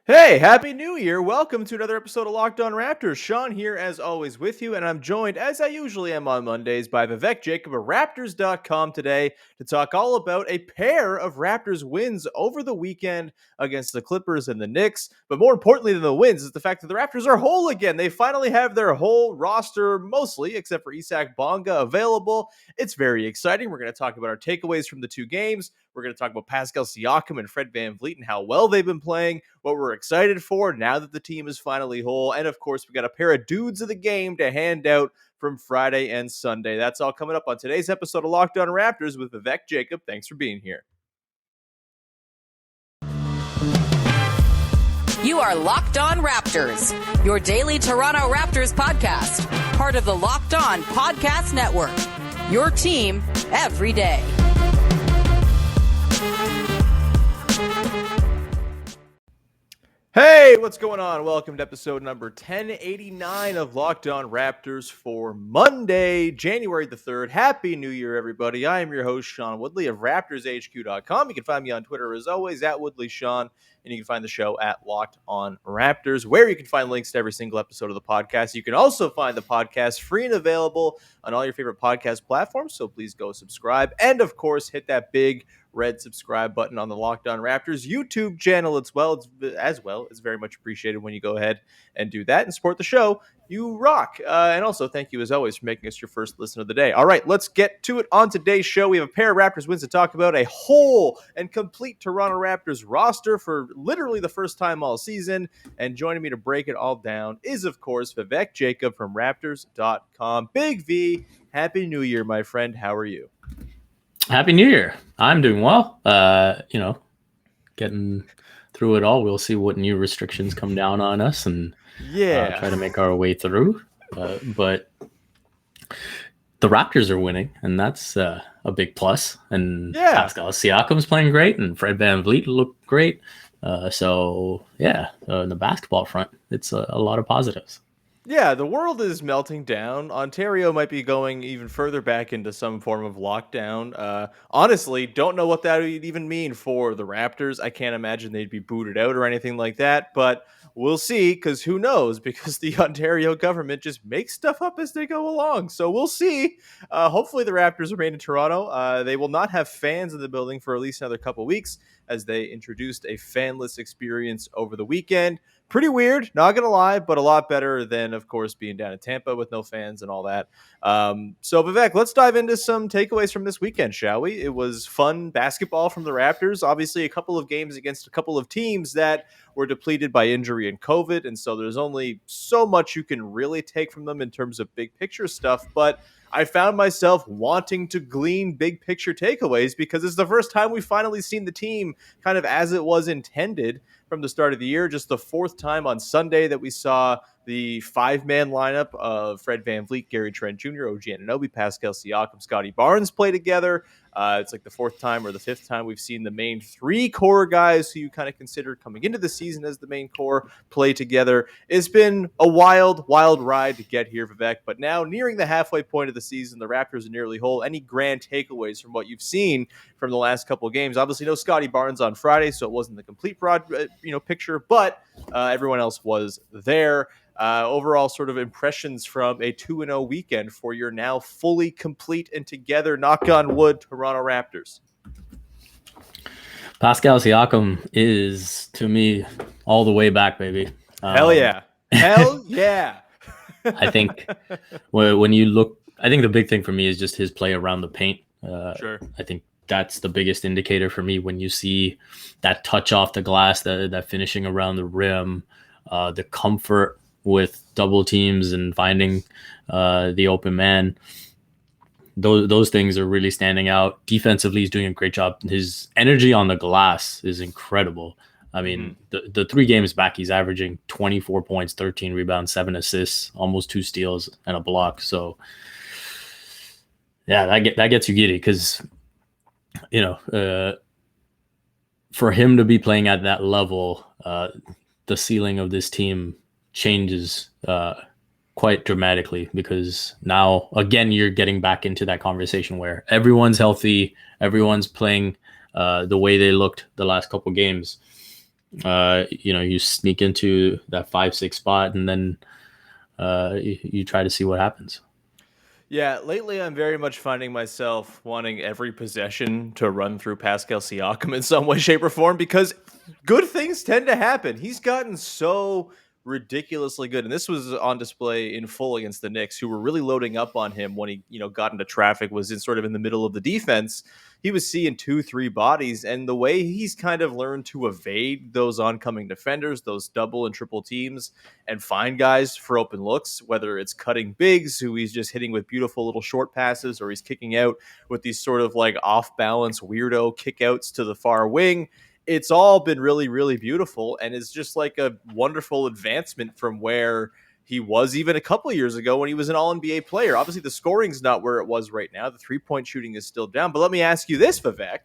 Hey, Happy New Year. Welcome to another episode of Locked On Raptors. Sean here, as always, with you, and I'm joined, as I usually am on Mondays, by Vivek Jacob of Raptors.com today to talk all about a pair of Raptors wins over the weekend against the Clippers and the Knicks. But more importantly than the wins is the fact that the Raptors are whole again. They finally have their whole roster, mostly, except for Isak Bonga, available. It's very exciting. We're going to talk about our takeaways from the two games. We're going to talk about Pascal Siakam and Fred VanVleet and how well they've been playing, what we're excited for now that the team is finally whole. And of course, we got a pair of dudes of the game to hand out from Friday and Sunday. That's all coming up on today's episode of Locked On Raptors with Vivek Jacob. Thanks for being here. You are Locked On Raptors, your daily Toronto Raptors podcast, part of the Locked On Podcast Network, your team every day. Hey, what's going on? Welcome to episode number 1089 of Locked On Raptors for Monday, January the 3rd. Happy New Year, everybody. I am your host, Sean Woodley of RaptorsHQ.com. You can find me on Twitter, as always, at WoodleySean, and you can find the show at Locked On Raptors, where you can find links to every single episode of the podcast. You can also find the podcast free and available on all your favorite podcast platforms, so please go subscribe. And, of course, hit that big red subscribe button on the Locked On Raptors YouTube channel as well. It's very much appreciated when you go ahead and do that and support the show. You rock. And also, thank you as always for making us your first listen of the day. All right, let's get to it on today's show. We have a pair of Raptors wins to talk about, a whole and complete Toronto Raptors roster for literally the first time all season. And joining me to break it all down is, of course, Vivek Jacob from Raptors.com. Big V, Happy New Year, my friend. How are you? Happy New Year. I'm doing well. Getting through it all. We'll see what new restrictions come down on us and try to make our way through. But the Raptors are winning, and that's a big plus. And Pascal Siakam's playing great, and Fred VanVleet looked great. In the basketball front, it's a lot of positives. Yeah, the world is melting down. Ontario might be going even further back into some form of lockdown. Honestly, don't know what that would even mean for the Raptors. I can't imagine they'd be booted out or anything like that, but we'll see, because who knows? Because the Ontario government just makes stuff up as they go along. So we'll see. Hopefully the Raptors remain in Toronto. They will not have fans in the building for at least another couple weeks, as they introduced a fanless experience over the weekend. Pretty weird, not going to lie, but a lot better than, of course, being down in Tampa with no fans and all that. So, Vivek, let's dive into some takeaways from this weekend, shall we? It was fun basketball from the Raptors. Obviously, a couple of games against a couple of teams that were depleted by injury and COVID, and so there's only so much you can really take from them in terms of big picture stuff, but I found myself wanting to glean big picture takeaways because it's the first time we've finally seen the team kind of as it was intended from the start of the year. Just the fourth time on Sunday that we saw the five-man lineup of Fred VanVleet, Gary Trent Jr., OG Anunoby, Pascal Siakam, Scottie Barnes play together. It's like the fourth time or the fifth time we've seen the main three core guys who you kind of considered coming into the season as the main core play together. It's been a wild, wild ride to get here, Vivek. But now, nearing the halfway point of the season, the Raptors are nearly whole. Any grand takeaways from what you've seen from the last couple of games? Obviously, no Scottie Barnes on Friday, so it wasn't the complete broad picture, but everyone else was there. Overall sort of impressions from a 2-0 weekend for your now fully complete and together, knock on wood, Toronto Raptors. Pascal Siakam is, to me, all the way back, baby. Hell yeah. Hell yeah. I think when you look, I think the big thing for me is just his play around the paint. Sure. I think that's the biggest indicator for me when you see that touch off the glass, that finishing around the rim, the comfort with double teams and finding the open man. Those things are really standing out. Defensively, he's doing a great job. His energy on the glass is incredible. I mean, the 3 games back, he's averaging 24 points, 13 rebounds, 7 assists, almost 2 steals and a block. So, yeah, that gets you giddy because, for him to be playing at that level, the ceiling of this team changes quite dramatically, because now again you're getting back into that conversation where everyone's healthy, everyone's playing the way they looked the last couple games. You sneak into that 5-6 spot, and then you try to see what happens. Yeah, lately I'm very much finding myself wanting every possession to run through Pascal Siakam in some way, shape, or form because good things tend to happen. He's gotten so ridiculously good, and this was on display in full against the Knicks, who were really loading up on him when he, got into traffic, was in sort of in the middle of the defense. He was seeing 2, 3 bodies, and the way he's kind of learned to evade those oncoming defenders, those double and triple teams, and find guys for open looks, whether it's cutting bigs who he's just hitting with beautiful little short passes, or he's kicking out with these sort of like off balance weirdo kickouts to the far wing. It's all been really, really beautiful, and it's just like a wonderful advancement from where he was even a couple of years ago when he was an All-NBA player. Obviously, the scoring's not where it was right now. The three-point shooting is still down. But let me ask you this, Vivek.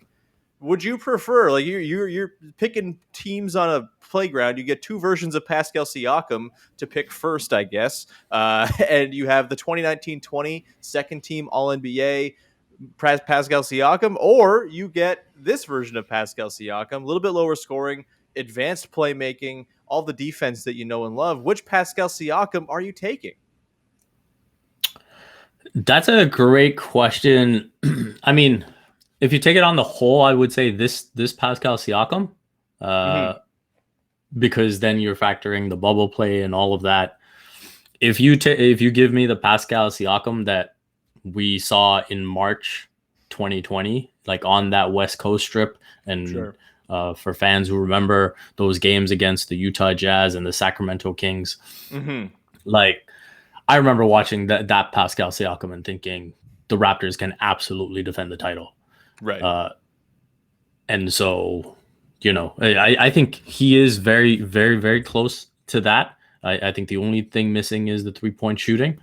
Would you prefer, like you're picking teams on a playground, you get two versions of Pascal Siakam to pick first, I guess, and you have the 2019-20 second team All-NBA Pascal Siakam, or you get this version of Pascal Siakam, a little bit lower scoring, advanced playmaking, all the defense that you know and love. Which Pascal Siakam are you taking? That's a great question. I mean, if you take it on the whole, I would say this Pascal Siakam, because then you're factoring the bubble play and all of that. If you give me the Pascal Siakam that we saw in March 2020, like on that West Coast trip, and Sure. For fans who remember those games against the Utah Jazz and the Sacramento Kings, like I remember watching that Pascal Siakam and thinking the Raptors can absolutely defend the title. Right. And so, I think he is very, very, very close to that. I think the only thing missing is the 3-point shooting.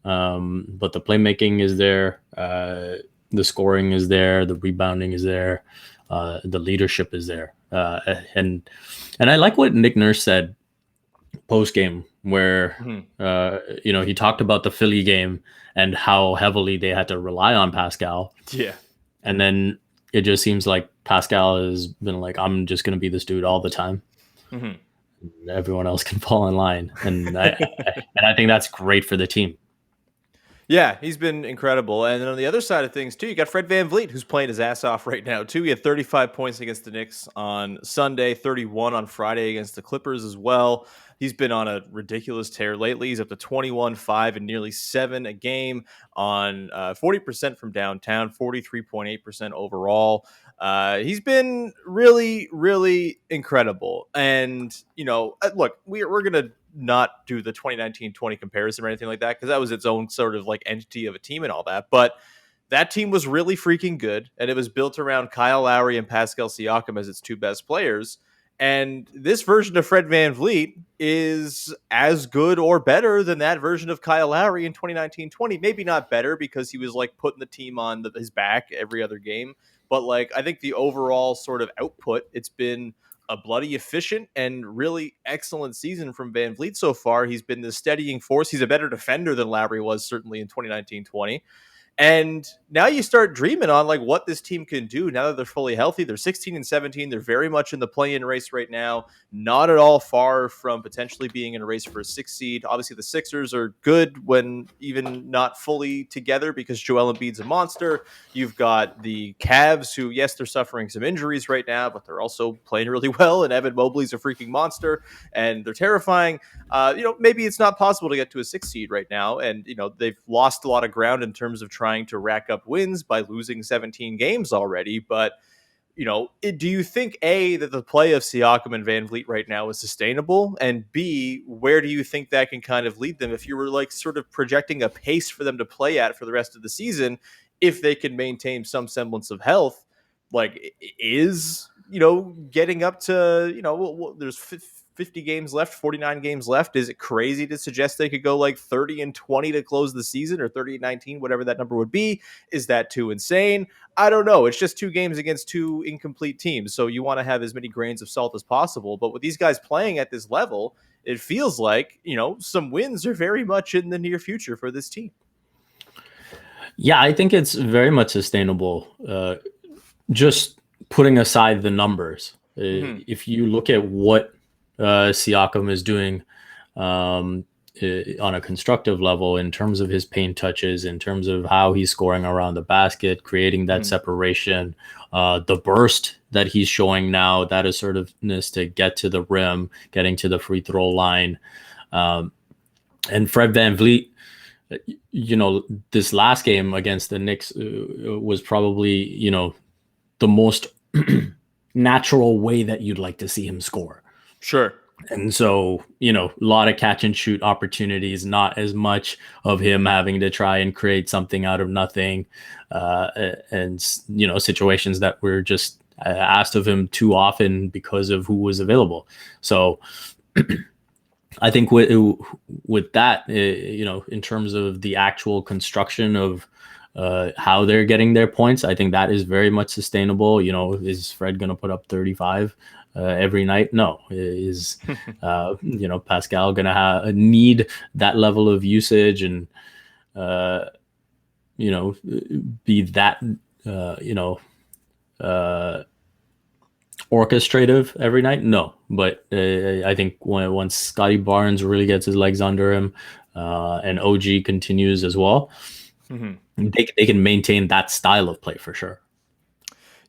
But the playmaking is there. The scoring is there. The rebounding is there. The leadership is there. And I like what Nick Nurse said post game, where he talked about the Philly game and how heavily they had to rely on Pascal. Yeah. And then it just seems like Pascal has been like, I'm just going to be this dude all the time. Everyone else can fall in line. And I think that's great for the team. Yeah, he's been incredible. And then on the other side of things, too, you got Fred VanVleet, who's playing his ass off right now, too. He had 35 points against the Knicks on Sunday, 31 on Friday against the Clippers as well. He's been on a ridiculous tear lately. He's up to 21, 5, and nearly 7 a game on 40% from downtown, 43.8% overall. He's been really, really incredible. And, look, we're going to not do the 2019-20 comparison or anything like that, because that was its own sort of like entity of a team and all that. But that team was really freaking good, and it was built around Kyle Lowry and Pascal Siakam as its two best players. And this version of Fred VanVleet is as good or better than that version of Kyle Lowry in 2019-20. Maybe not better, because he was like putting the team on his back every other game. But like, I think the overall sort of output, it's been a bloody efficient and really excellent season from VanVleet so far. He's been the steadying force. He's a better defender than Lowry was certainly in 2019-20. And now you start dreaming on like what this team can do now that they're fully healthy. They're 16 and 17. They're very much in the play-in race right now. Not at all far from potentially being in a race for a 6 seed. Obviously, the Sixers are good when even not fully together because Joel Embiid's a monster. You've got the Cavs, who, yes, they're suffering some injuries right now, but they're also playing really well. And Evan Mobley's a freaking monster, and they're terrifying. Maybe it's not possible to get to a 6 seed right now, and they've lost a lot of ground in terms of trying to rack up wins by losing 17 games already. But do you think A, that the play of Siakam and VanVleet right now is sustainable, and B, where do you think that can kind of lead them if you were like sort of projecting a pace for them to play at for the rest of the season, if they can maintain some semblance of health? Like, is getting up to there's 50 games left, 49 games left. Is it crazy to suggest they could go like 30 and 20 to close the season, or 30 and 19, whatever that number would be? Is that too insane? I don't know. It's just 2 games against 2 incomplete teams. So you want to have as many grains of salt as possible. But with these guys playing at this level, it feels like, some wins are very much in the near future for this team. Yeah, I think it's very much sustainable. Just putting aside the numbers. If you look at what Siakam is doing on a constructive level in terms of his paint touches, in terms of how he's scoring around the basket, creating that separation, the burst that he's showing now, that assertiveness to get to the rim, getting to the free throw line. And Fred VanVleet, this last game against the Knicks was probably, the most natural way that you'd like to see him score. Sure. And so, a lot of catch and shoot opportunities, not as much of him having to try and create something out of nothing. And situations that were just asked of him too often because of who was available. So I think with that, in terms of the actual construction of how they're getting their points, I think that is very much sustainable. Is Fred going to put up 35 every night? No. Is Pascal going to need that level of usage and be that orchestrative every night? No. But I think once Scottie Barnes really gets his legs under him, and OG continues as well, they can maintain that style of play for sure.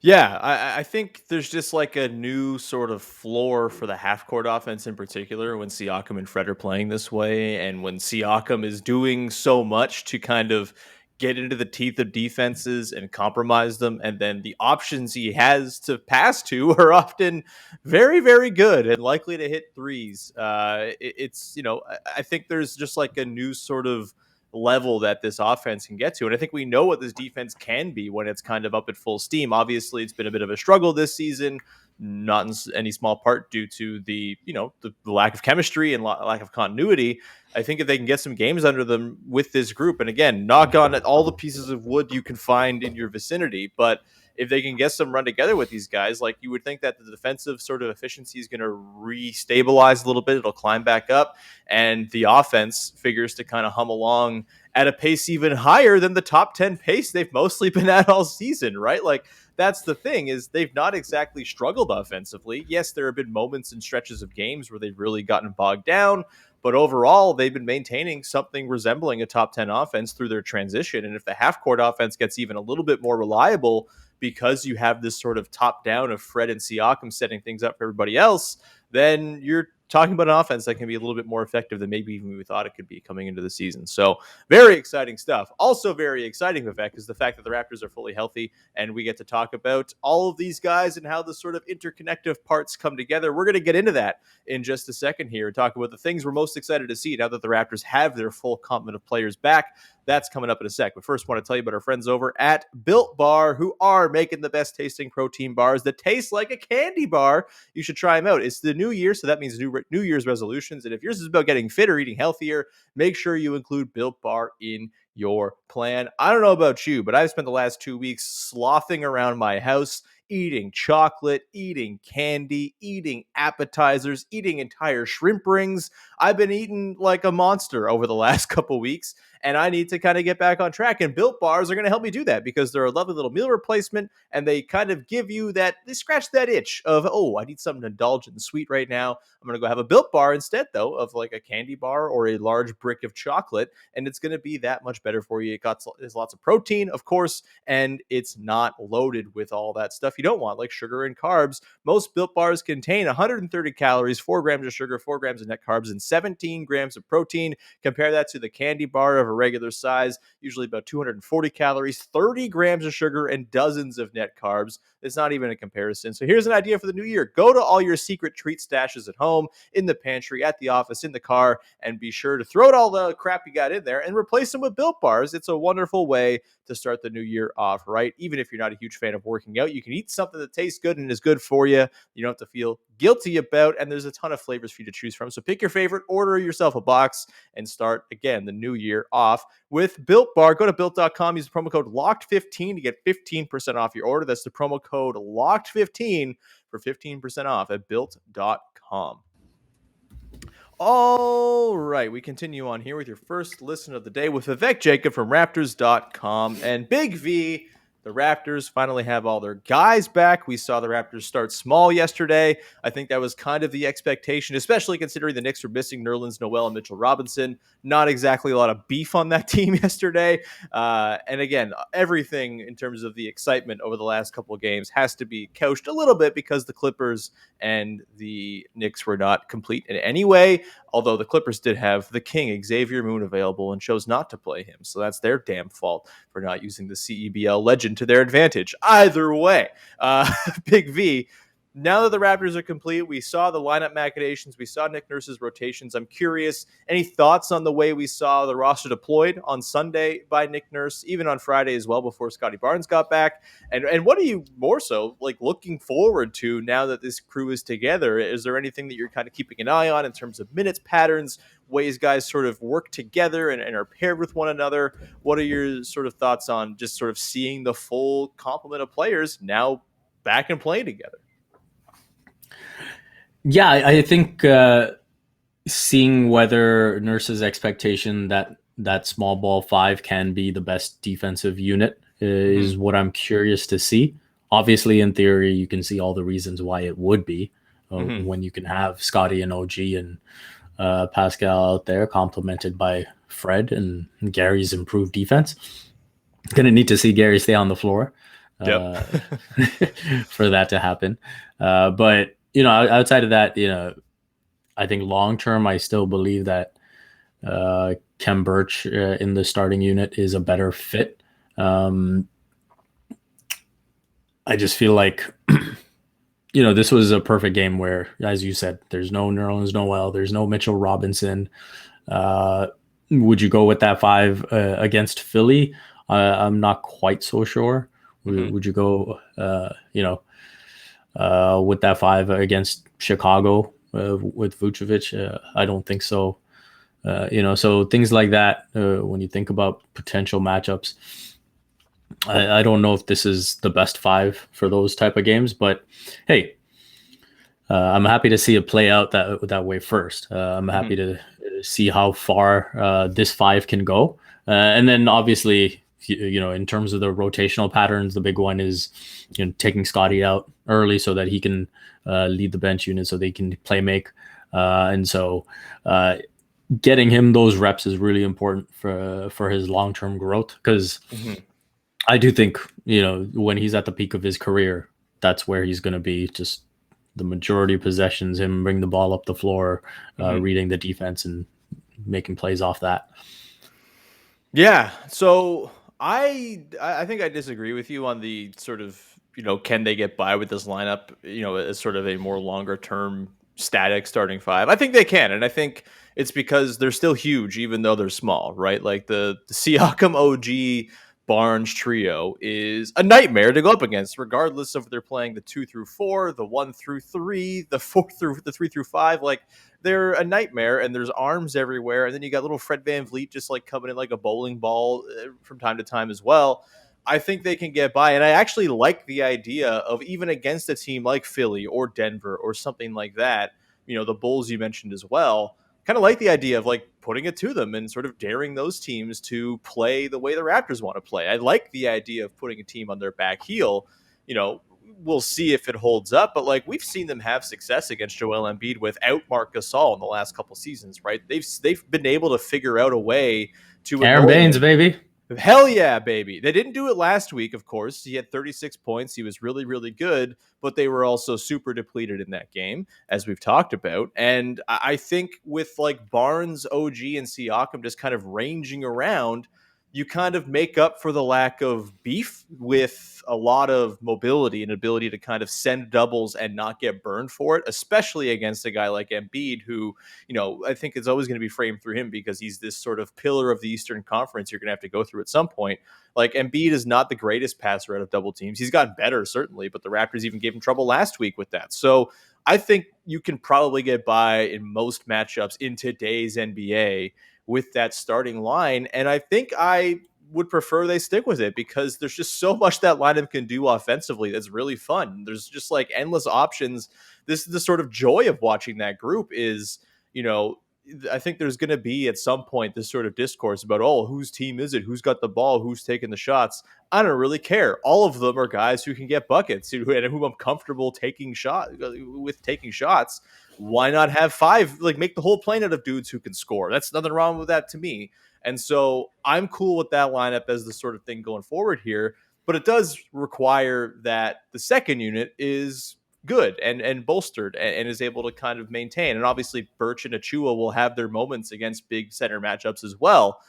Yeah, I think there's just like a new sort of floor for the half-court offense in particular when Siakam and Fred are playing this way, and when Siakam is doing so much to kind of get into the teeth of defenses and compromise them, and then the options he has to pass to are often very, very good and likely to hit threes. I think there's just like a new sort of level that this offense can get to. And I think we know what this defense can be when it's kind of up at full steam. Obviously, it's been a bit of a struggle this season, not in any small part due to the lack of chemistry and lack of continuity. I think if they can get some games under them with this group, and again, knock on all the pieces of wood you can find in your vicinity, but if they can get some run together with these guys, like you would think that the defensive sort of efficiency is going to restabilize a little bit. It'll climb back up, and the offense figures to kind of hum along at a pace even higher than the top 10 pace they've mostly been at all season, right? Like that's the thing, is they've not exactly struggled offensively. Yes, there have been moments and stretches of games where they've really gotten bogged down, but overall, they've been maintaining something resembling a top 10 offense through their transition. And if the half-court offense gets even a little bit more reliable because you have this sort of top-down of Fred and Siakam setting things up for everybody else, then you're talking about an offense that can be a little bit more effective than maybe even we thought it could be coming into the season. So very exciting stuff. Also very exciting, Vivek, is the fact that the Raptors are fully healthy, and we get to talk about all of these guys and how the sort of interconnective parts come together. We're going to get into that in just a second here and talk about the things we're most excited to see now that the Raptors have their full complement of players back. That's coming up in a sec. But first, I want to tell you about our friends over at Built Bar, who are making the best tasting protein bars that taste like a candy bar. You should try them out. It's the new year, so that means New Year's resolutions. And if yours is about getting fit or eating healthier, make sure you include Built Bar in your plan. I don't know about you, but I've spent the last 2 weeks slothing around my house, eating chocolate, eating candy, eating appetizers, eating entire shrimp rings. I've been eating like a monster over the last couple weeks, and I need to kind of get back on track. And Built Bars are going to help me do that because they're a lovely little meal replacement, and they kind of give you that, they scratch that itch of, oh, I need something indulgent and sweet right now. I'm going to go have a Built Bar instead, though, of like a candy bar or a large brick of chocolate, and it's going to be that much better for you. There's lots of protein, of course, and it's not loaded with all that stuff you don't want, like sugar and carbs. Most Built Bars contain 130 calories, 4 grams of sugar, 4 grams of net carbs, and 17 grams of protein. Compare that to the candy bar of a regular size, usually about 240 calories, 30 grams of sugar, and dozens of net carbs. It's not even a comparison. So here's an idea for the new year. Go to all your secret treat stashes at home, in the pantry, at the office, in the car, and be sure to throw out all the crap you got in there and replace them with Built Bars. It's a wonderful way to start the new year off right. Even if you're not a huge fan of working out, you can eat something that tastes good and is good for you. You don't have to feel guilty about, and there's a ton of flavors for you to choose from. So pick your favorite, order yourself a box, and start, again, the new year off with Built Bar. Go to Built.com, use the promo code LOCKED15 to get 15% off your order. That's the promo code LOCKED15 for 15% off at Built.com. All right, we continue on here with your first listen of the day with Vivek Jacob from Raptors.com. And Big V, The Raptors finally have all their guys back. We saw the Raptors start small yesterday. I think that was kind of the expectation, especially considering the Knicks were missing Nerlens Noel and Mitchell Robinson. Not exactly a lot of beef on that team yesterday. And again, everything in terms of the excitement over the last couple of games has to be couched a little bit because the Clippers and the Knicks were not complete in any way. Although the Clippers did have the king, Xavier Moon, available and chose not to play him. So that's their damn fault for not using the CEBL legend to their advantage. Either way, Big V, now that the Raptors are complete, we saw the lineup machinations, we saw Nick Nurse's rotations. I'm curious, any thoughts on the way we saw the roster deployed on Sunday by Nick Nurse, even on Friday as well before Scottie Barnes got back? And what are you more so like looking forward to now that this crew is together? Is there anything that you're kind of keeping an eye on in terms of minutes patterns, ways guys sort of work together and are paired with one another? What are your sort of thoughts on just sort of seeing the full complement of players now back and playing together? Yeah, I think seeing whether Nurse's expectation that small ball five can be the best defensive unit is what I'm curious to see. Obviously, in theory, you can see all the reasons why it would be when you can have Scottie and OG and Pascal out there complemented by Fred and Gary's improved defense. Gonna need to see Gary stay on the floor for that to happen. But outside of that, I think long term, I still believe that Kem Birch in the starting unit is a better fit. I just feel like, this was a perfect game where, as you said, there's no Nerlens Noel, there's no Mitchell Robinson. Would you go with that five against Philly? I'm not quite so sure. Would you go, with that five against Chicago with Vucevic? I don't think so. So things like that, when you think about potential matchups, I don't know if this is the best five for those type of games, but hey, I'm happy to see it play out that way first. I'm happy to see how far this five can go. And then obviously, in terms of the rotational patterns, the big one is taking Scottie out early so that he can lead the bench unit so they can play make. And so getting him those reps is really important for his long-term growth because I do think, when he's at the peak of his career, that's where he's going to be. Just the majority of possessions, him bring the ball up the floor, reading the defense and making plays off that. Yeah. So I think I disagree with you on the sort of, can they get by with this lineup, as sort of a more longer term static starting five? I think they can. And I think it's because they're still huge, even though they're small, right? Like the Siakam OG Barnes trio is a nightmare to go up against, regardless of if they're playing the 2 through 4, the 1 through 3, the 3 through 5. Like they're a nightmare, and there's arms everywhere. And then you got little Fred VanVleet just like coming in like a bowling ball from time to time as well. I think they can get by, and I actually like the idea of even against a team like Philly or Denver or something like that. The Bulls you mentioned as well. Kind of like the idea of like putting it to them and sort of daring those teams to play the way the Raptors want to play. I like the idea of putting a team on their back heel. We'll see if it holds up, but like we've seen them have success against Joel Embiid without Marc Gasol in the last couple seasons, right? They've been able to figure out a way to Aaron Baines, baby. Hell yeah, baby. They didn't do it last week, of course. He had 36 points. He was really, really good, but they were also super depleted in that game, as we've talked about. And I think with like Barnes, OG, and Siakam just kind of ranging around, you kind of make up for the lack of beef with a lot of mobility and ability to kind of send doubles and not get burned for it, especially against a guy like Embiid, who, I think it's always going to be framed through him because he's this sort of pillar of the Eastern Conference you're going to have to go through at some point. Like Embiid is not the greatest passer out of double teams. He's gotten better, certainly, but the Raptors even gave him trouble last week with that. So I think you can probably get by in most matchups in today's NBA with that starting line. And I think I would prefer they stick with it because there's just so much that lineup can do offensively that's really fun. There's just like endless options. This is the sort of joy of watching that group is, I think there's going to be at some point this sort of discourse about, oh, whose team is it? Who's got the ball? Who's taking the shots? I don't really care. All of them are guys who can get buckets and who I'm comfortable taking taking shots. Why not have five? Like, make the whole plane out of dudes who can score. That's nothing wrong with that to me. And so I'm cool with that lineup as the sort of thing going forward here. But it does require that the second unit is good and bolstered and is able to kind of maintain. And obviously, Birch and Achua will have their moments against big center matchups as well.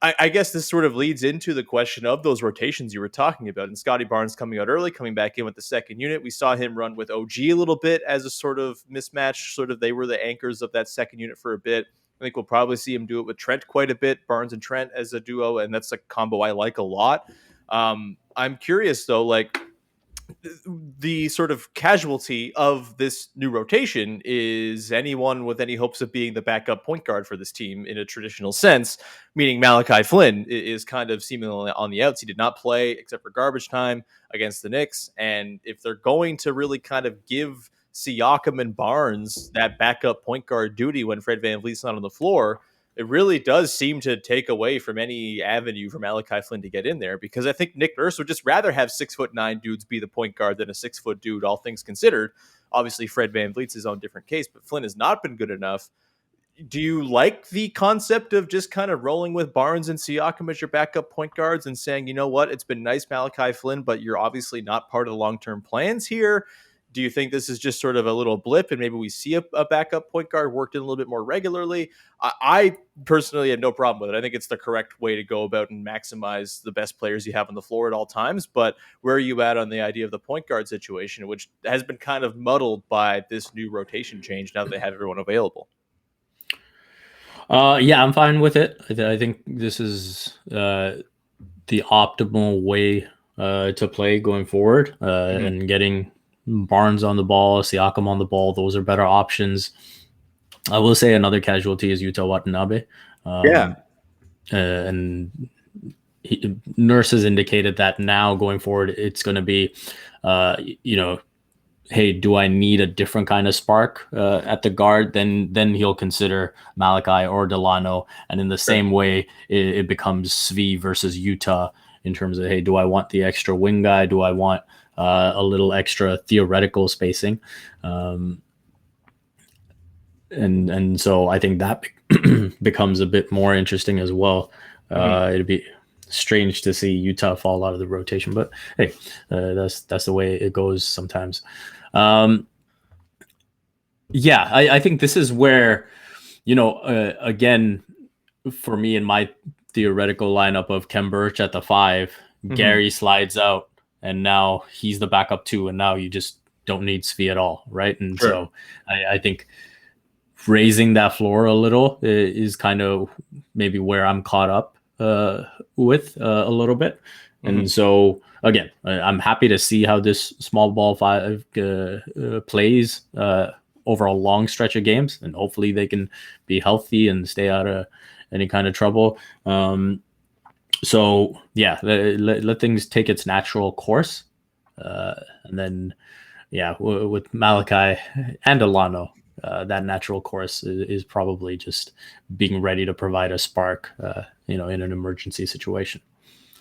I guess this sort of leads into the question of those rotations you were talking about. And Scottie Barnes coming out early, coming back in with the second unit. We saw him run with OG a little bit as a sort of mismatch. Sort of they were the anchors of that second unit for a bit. I think we'll probably see him do it with Trent quite a bit, Barnes and Trent as a duo, and that's a combo I like a lot. I'm curious though, like, the sort of casualty of this new rotation is anyone with any hopes of being the backup point guard for this team in a traditional sense, meaning Malachi Flynn is kind of seemingly on the outs. He did not play except for garbage time against the Knicks. And if they're going to really kind of give Siakam and Barnes that backup point guard duty when Fred VanVleet's not on the floor, it really does seem to take away from any avenue for Malachi Flynn to get in there, because I think Nick Nurse would just rather have 6'9" dudes be the point guard than a 6-foot dude, all things considered. Obviously, Fred VanVleet's his own different case, but Flynn has not been good enough. Do you like the concept of just kind of rolling with Barnes and Siakam as your backup point guards and saying, you know what, it's been nice, Malachi Flynn, but you're obviously not part of the long-term plans here? Do you think this is just sort of a little blip and maybe we see a backup point guard worked in a little bit more regularly? I personally have no problem with it. I think it's the correct way to go about and maximize the best players you have on the floor at all times. But where are you at on the idea of the point guard situation, which has been kind of muddled by this new rotation change now that they have everyone available? Yeah, I'm fine with it. I think this is the optimal way to play going forward, and getting Barnes on the ball, Siakam on the ball. Those are better options. I will say another casualty is Yuta Watanabe. And Nurse has indicated that now going forward, it's going to be, hey, do I need a different kind of spark at the guard? Then he'll consider Malachi or Delano. And in the same way, it becomes Svi versus Utah in terms of, hey, do I want the extra wing guy? Do I want a little extra theoretical spacing? And so I think that becomes a bit more interesting as well. It'd be strange to see Utah fall out of the rotation, but hey, that's the way it goes sometimes. I think this is where, again, for me in my theoretical lineup of Kem Birch at the 5, Gary slides out, and now he's the backup 2, and now you just don't need Svi at all, right? And so I think raising that floor a little is kind of maybe where I'm caught up with a little bit. And so again, I'm happy to see how this small ball 5 plays over a long stretch of games, and hopefully they can be healthy and stay out of any kind of trouble. So yeah, let things take its natural course. And then, with Malachi and Delano, that natural course is probably just being ready to provide a spark, in an emergency situation.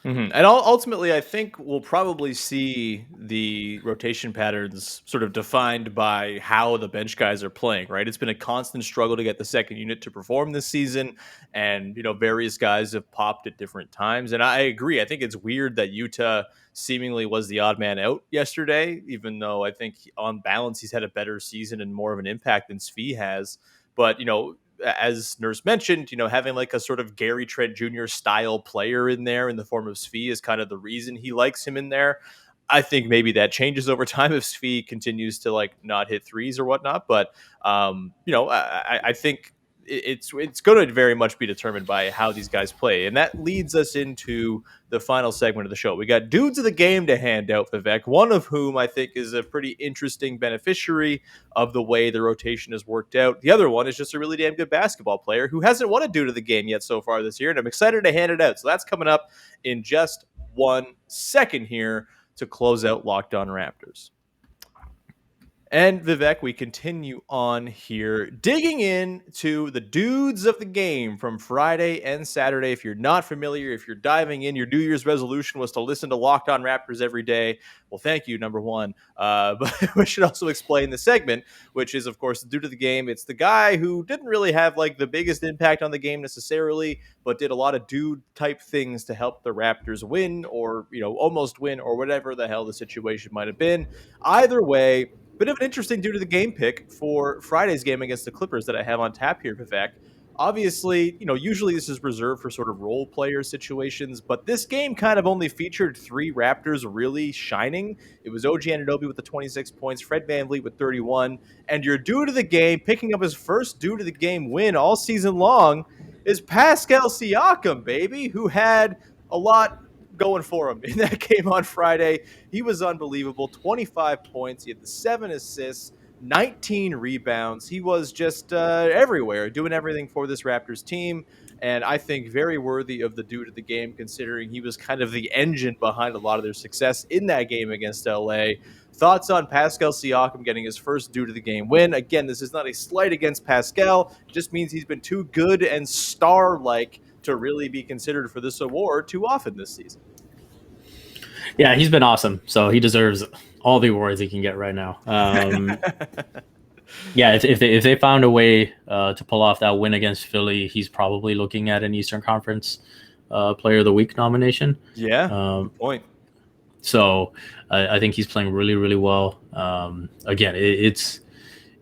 And ultimately, I think we'll probably see the rotation patterns sort of defined by how the bench guys are playing, right? It's been a constant struggle to get the second unit to perform this season, and various guys have popped at different times. And I agree. I think it's weird that Utah seemingly was the odd man out yesterday, even though I think on balance he's had a better season and more of an impact than Svi has. But as Nurse mentioned, having like a sort of Gary Trent Jr. style player in there in the form of Svi is kind of the reason he likes him in there. I think maybe that changes over time if Svi continues to like not hit threes or whatnot. But I think it's going to very much be determined by how these guys play. And that leads us into the final segment of the show. We got dudes of the game to hand out, Vivek, one of whom I think is a pretty interesting beneficiary of the way the rotation has worked out. The other one is just a really damn good basketball player who hasn't won a dude of the game yet so far this year, and I'm excited to hand it out. So that's coming up in just 1 second here to close out Locked On Raptors. And Vivek, we continue on here, digging into the dudes of the game from Friday and Saturday. If you're not familiar, if you're diving in, your New Year's resolution was to listen to Locked On Raptors every day. Well, thank you, number one. But we should also explain the segment, which is, of course, the dude of the game. It's the guy who didn't really have like the biggest impact on the game necessarily, but did a lot of dude type things to help the Raptors win, or almost win, or whatever the hell the situation might have been. Either way, bit of an interesting due to the game pick for Friday's game against the Clippers that I have on tap here, Vivek. Obviously, usually this is reserved for sort of role player situations, but this game kind of only featured three Raptors really shining. It was OG Anunoby with the 26 points, Fred VanVleet with 31, and your due to the game, picking up his first due to the game win all season long, is Pascal Siakam, baby, who had a lot going for him in that game on Friday. He was unbelievable. 25 points. He had the 7 assists, 19 rebounds. He was just everywhere, doing everything for this Raptors team. And I think very worthy of the dude of the game, considering he was kind of the engine behind a lot of their success in that game against LA. Thoughts on Pascal Siakam getting his first due to the game win? Again, this is not a slight against Pascal. It just means he's been too good and star-like to really be considered for this award too often this season. Yeah, he's been awesome. So he deserves all the awards he can get right now. Yeah, if they found a way to pull off that win against Philly, he's probably looking at an Eastern Conference Player of the Week nomination. Yeah, good point. So I think he's playing really, really well. Again, it's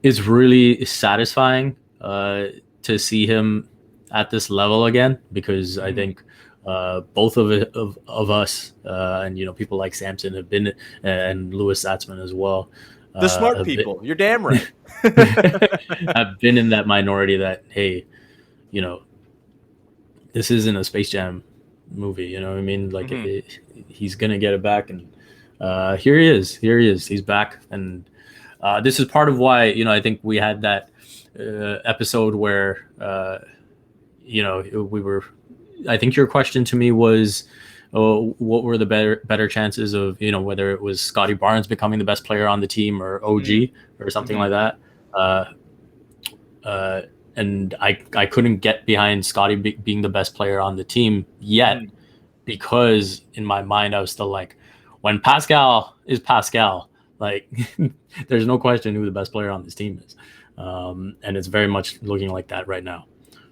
really satisfying to see him at this level again, because I think both of us and people like Samson have been, and Louis Zatzman as well. The smart people, you're damn right. I've been in that minority that, hey, this isn't a Space Jam movie. You know what I mean? Like he's gonna get it back, and here he is. He's back, and this is part of why I think we had that episode where we were. I think your question to me was, what were the better chances of whether it was Scottie Barnes becoming the best player on the team or OG or something like that. And I couldn't get behind Scottie being the best player on the team yet, because in my mind I was still like, when Pascal is Pascal, like there's no question who the best player on this team is, and it's very much looking like that right now.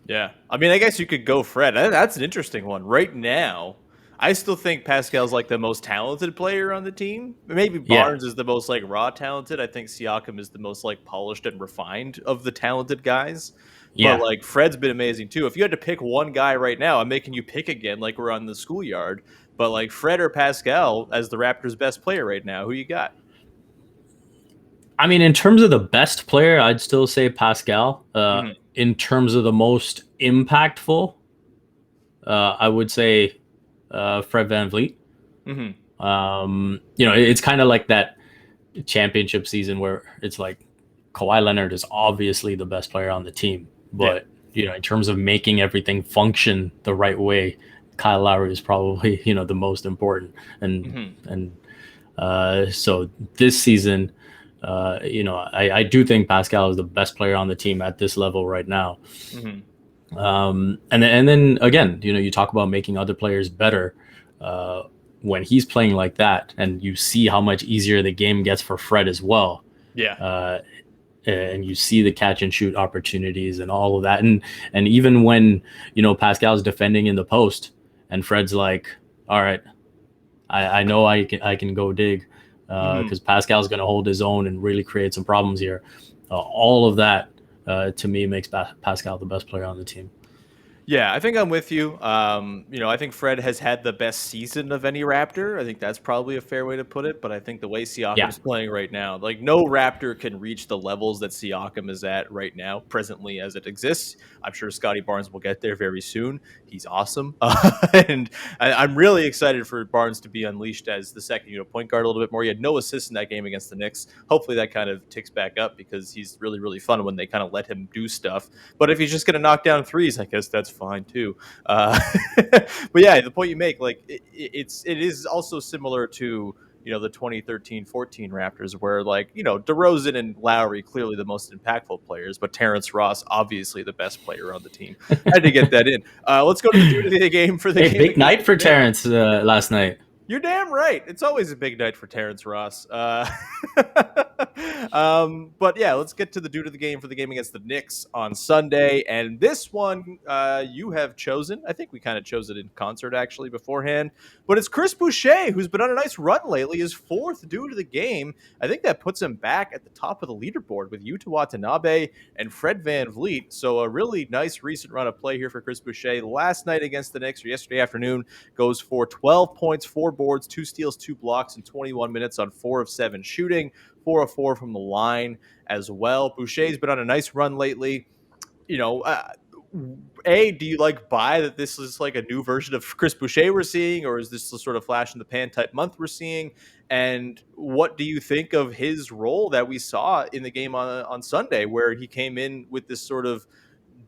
Yeah, I mean, I guess you could go Fred. That's an interesting one. Right now, I still think Pascal's like the most talented player on the team. Maybe Barnes is the most like raw talented. I think Siakam is the most like polished and refined of the talented guys. Yeah. But like Fred's been amazing too. If you had to pick one guy right now, I'm making you pick again like we're on the schoolyard. But like Fred or Pascal as the Raptors' best player right now, who you got? I mean, in terms of the best player, I'd still say Pascal. In terms of the most impactful, I would say Fred VanVleet. It's kind of like that championship season where it's like Kawhi Leonard is obviously the best player on the team, but in terms of making everything function the right way, Kyle Lowry is probably the most important. And so this season, I do think Pascal is the best player on the team at this level right now. And then again, you talk about making other players better. When he's playing like that, and you see how much easier the game gets for Fred as well. Yeah. And you see the catch and shoot opportunities and all of that. And even when, Pascal's defending in the post and Fred's like, all right, I know I can go dig. Because Pascal's going to hold his own and really create some problems here. All of that, to me, makes Pascal the best player on the team. Yeah, I think I'm with you. I think Fred has had the best season of any Raptor. I think that's probably a fair way to put it. But I think the way Siakam's playing right now, like no Raptor can reach the levels that Siakam is at right now, presently as it exists. I'm sure Scottie Barnes will get there very soon. He's awesome. And I'm really excited for Barnes to be unleashed as the second point guard a little bit more. He had no assists in that game against the Knicks. Hopefully that kind of ticks back up, because he's really, really fun when they kind of let him do stuff. But if he's just going to knock down threes, I guess that's fine too. But yeah, the point you make, like it is also similar to the 2013-14 Raptors, where DeRozan and Lowry clearly the most impactful players, but Terrence Ross obviously the best player on the team. Had to get that in. Let's go to the dude of the game for the Hey, game. big night for Terrence last night. You're damn right. It's always a big night for Terrence Ross. But yeah, let's get to the dude of the game for the game against the Knicks on Sunday. And this one you have chosen. I think we kind of chose it in concert actually beforehand. But it's Chris Boucher, who's been on a nice run lately. His fourth dude of the game. I think that puts him back at the top of the leaderboard with Yuta Watanabe and Fred VanVleet. So a really nice recent run of play here for Chris Boucher. Last night against the Knicks, or yesterday afternoon, goes for 12 points, 4 boards, 2 steals, 2 blocks in 21 minutes on 4 of 7 shooting, 4 of 4 from the line as well. Boucher's been on a nice run lately. Do you buy that this is like a new version of Chris Boucher we're seeing, or is this the sort of flash in the pan type month we're seeing? And what do you think of his role that we saw in the game on Sunday, where he came in with this sort of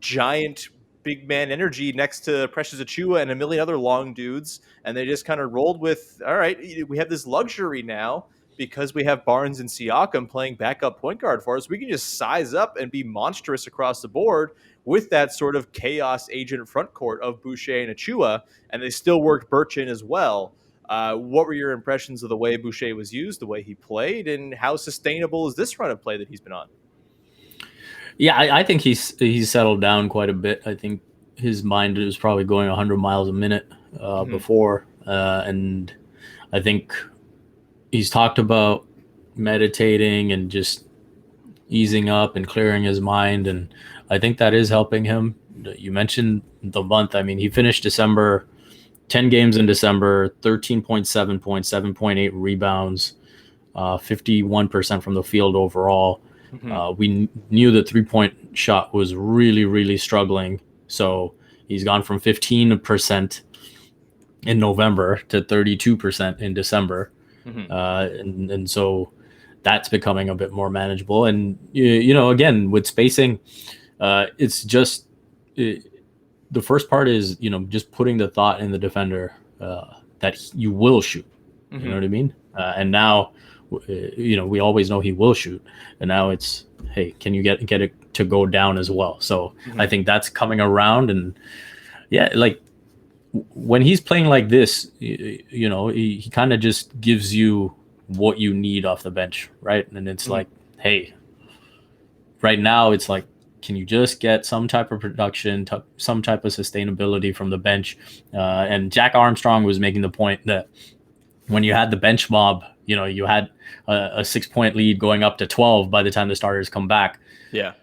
giant big man energy next to Precious Achiuwa and a million other long dudes, and they just kind of rolled with, all right, we have this luxury now because we have Barnes and Siakam playing backup point guard for us. We can just size up and be monstrous across the board with that sort of chaos agent front court of Boucher and Achiuwa, and they still worked Birch in as well. What were your impressions of the way Boucher was used, the way he played, and how sustainable is this run of play that he's been on? Yeah, I think he's settled down quite a bit. I think his mind was probably going 100 miles a minute before, and I think he's talked about meditating and just easing up and clearing his mind, and I think that is helping him. You mentioned the month. I mean, he finished December, 10 games in December, 13.7 points, 7.8 rebounds, 51% from the field overall. We knew the 3-point shot was really, really struggling. So he's gone from 15% in November to 32% in December. And so that's becoming a bit more manageable. And, again, with spacing, it's just the first part is, just putting the thought in the defender that you will shoot. You know what I mean? And now, we always know he will shoot, and now it's, hey, can you get it to go down as well? So I think that's coming around, and when he's playing like this, he kind of just gives you what you need off the bench, right? And it's like, hey, right now it's like, can you just get some type of production, some type of sustainability from the bench? And Jack Armstrong was making the point that when you had the bench mob, you had a 6-point lead going up to 12 by the time the starters come back. Yeah.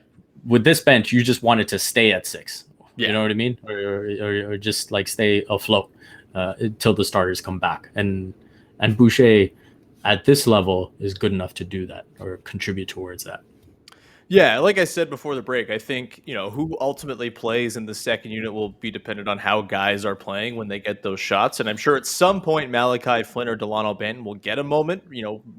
With this bench, you just wanted to stay at 6. Yeah. You know what I mean? Or just like stay afloat until the starters come back. And Boucher at this level is good enough to do that or contribute towards that. Yeah, like I said before the break, I think, who ultimately plays in the second unit will be dependent on how guys are playing when they get those shots. And I'm sure at some point Malachi Flynn or Delano Banton will get a moment,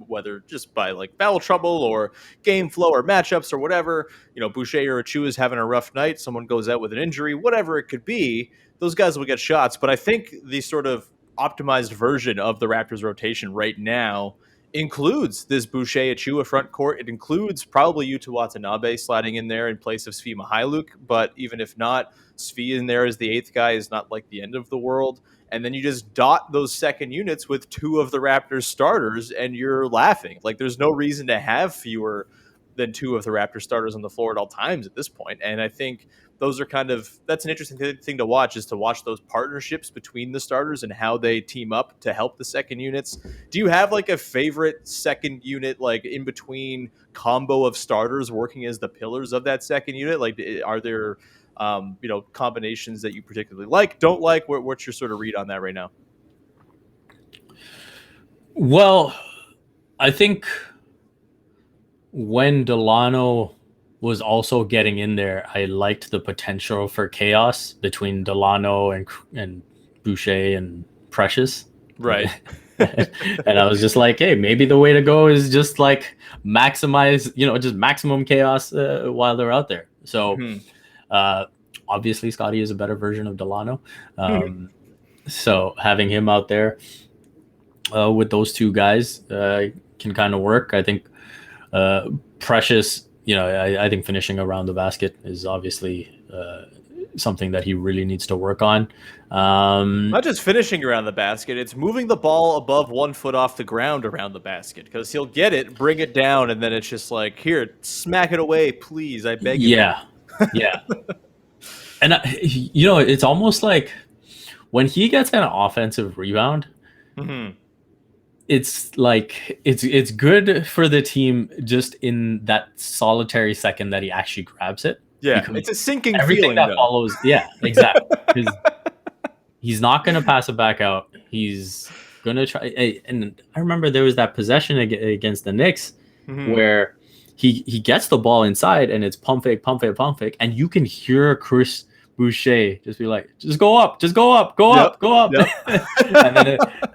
whether just by foul trouble or game flow or matchups or whatever. Boucher or Achiuwa is having a rough night, someone goes out with an injury, whatever it could be, those guys will get shots. But I think the sort of optimized version of the Raptors rotation right now includes this Boucher Achiuwa front court. It includes probably Yuta Watanabe sliding in there in place of Svi Mykhailiuk, but even if not, Svi in there as the 8th guy is not like the end of the world. And then you just dot those second units with 2 of the Raptors starters and you're laughing. There's no reason to have fewer than 2 of the Raptors starters on the floor at all times at this point. And I think those are that's an interesting thing to watch, is to watch those partnerships between the starters and how they team up to help the second units. Do you have a favorite second unit, in between combo of starters working as the pillars of that second unit? Are there, combinations that you particularly don't like? What's your sort of read on that right now? Well, I think when Delano was also getting in there, I liked the potential for chaos between Delano and Boucher and Precious. Right. And I was just like, hey, maybe the way to go is just maximize, just maximum chaos while they're out there. So obviously Scottie is a better version of Delano. So having him out there, with those two guys can kind of work. I think Precious, I think finishing around the basket is obviously something that he really needs to work on. Not just finishing around the basket, it's moving the ball above 1 foot off the ground around the basket, because he'll get it, bring it down, and then it's just like, here, smack it away, please, I beg you. Yeah, yeah. And it's almost like when he gets an offensive rebound, Mm-hmm. it's like it's good for the team just in that solitary second that he actually grabs it. Yeah, Because it's a sinking everything feeling, that though. follows, yeah, exactly. Because he's not going to pass it back out. He's going to try. And I remember there was that possession against the Knicks Mm-hmm. where he gets the ball inside and it's pump fake, pump fake, pump fake, and you can hear Chris Boucher just be like, just go up, go Yep, up, go up. yep.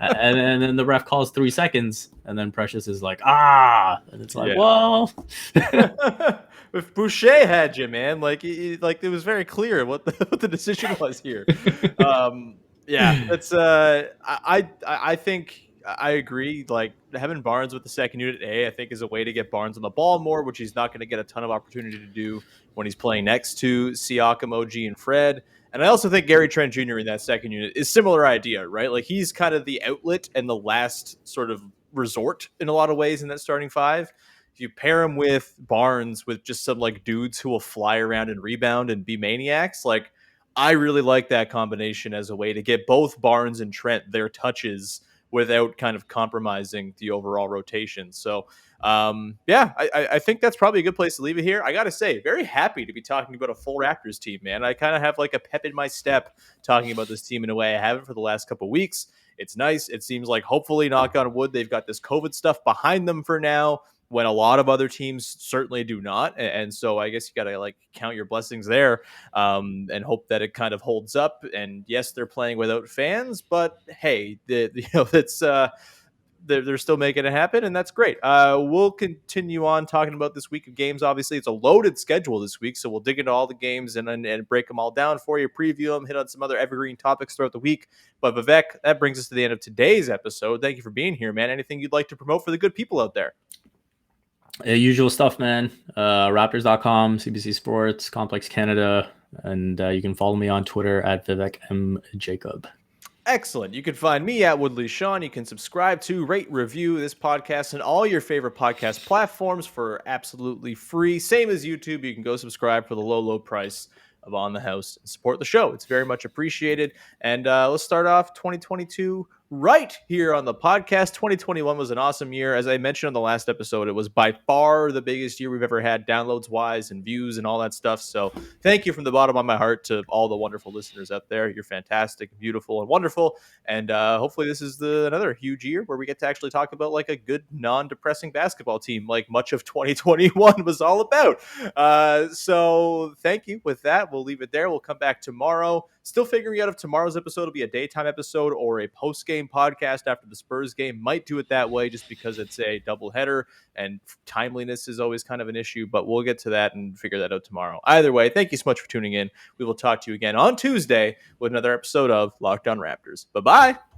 and then the ref calls 3 seconds, and then Precious is like, and it's like, Yeah. well, If Boucher had you, man, like it was very clear what the decision was here. Yeah, it's I think I agree. Like, having Barnes with the second unit I think is a way to get Barnes on the ball more, which he's not going to get a ton of opportunity to do when he's playing next to Siakam, OG, and Fred. And I also think Gary Trent Jr. in that second unit is similar idea, right? Like, he's kind of the outlet and the last sort of resort in a lot of ways in that starting five. If you pair him with Barnes with just some like dudes who will fly around and rebound and be maniacs, like, I really like that combination as a way to get both Barnes and Trent their touches without kind of compromising the overall rotation. So, yeah, I think that's probably a good place to leave it here. I got to say, very happy to be talking about a full Raptors team, man. I kind of have like a pep in my step talking about this team in a way I haven't for the last couple of weeks. It's nice. It seems like, hopefully, knock on wood, they've got this COVID stuff behind them for now, when a lot of other teams certainly do not. And so I guess you got to like count your blessings there, and hope that it kind of holds up. And yes, they're playing without fans, but hey, it's they're still making it happen, and that's great. We'll continue on talking about this week of games. Obviously, it's a loaded schedule this week, so we'll dig into all the games and break them all down for you, preview them, hit on some other evergreen topics throughout the week. But Vivek, that brings us to the end of today's episode. Thank you for being here, man. Anything you'd like to promote for the good people out there? Usual stuff, man. Raptors.com, CBC Sports, Complex Canada, and you can follow me on Twitter at Vivek M. Jacob. Excellent. You can find me at Woodley Sean. You can subscribe to, rate, review this podcast and all your favorite podcast platforms for absolutely free. Same as YouTube. You can go subscribe for the low price of On the House and support the show. It's very much appreciated. And let's start off 2022 right here on the podcast. 2021 was an awesome year. As I mentioned on the last episode, it was by far the biggest year we've ever had, downloads wise and views and all that stuff. So thank you from the bottom of my heart to all the wonderful listeners out there. You're fantastic, beautiful, and wonderful. And hopefully this is another huge year where we get to actually talk about like a good non-depressing basketball team, like much of 2021 was all about. So thank you. With that, we'll leave it there. We'll come back tomorrow. Still figuring out if tomorrow's episode will be a daytime episode or a post-game podcast after the Spurs game. Might do it that way just because it's a doubleheader and timeliness is always kind of an issue, but we'll get to that and figure that out tomorrow. Either way, thank you so much for tuning in. We will talk to you again on Tuesday with another episode of Locked On Raptors. Bye-bye.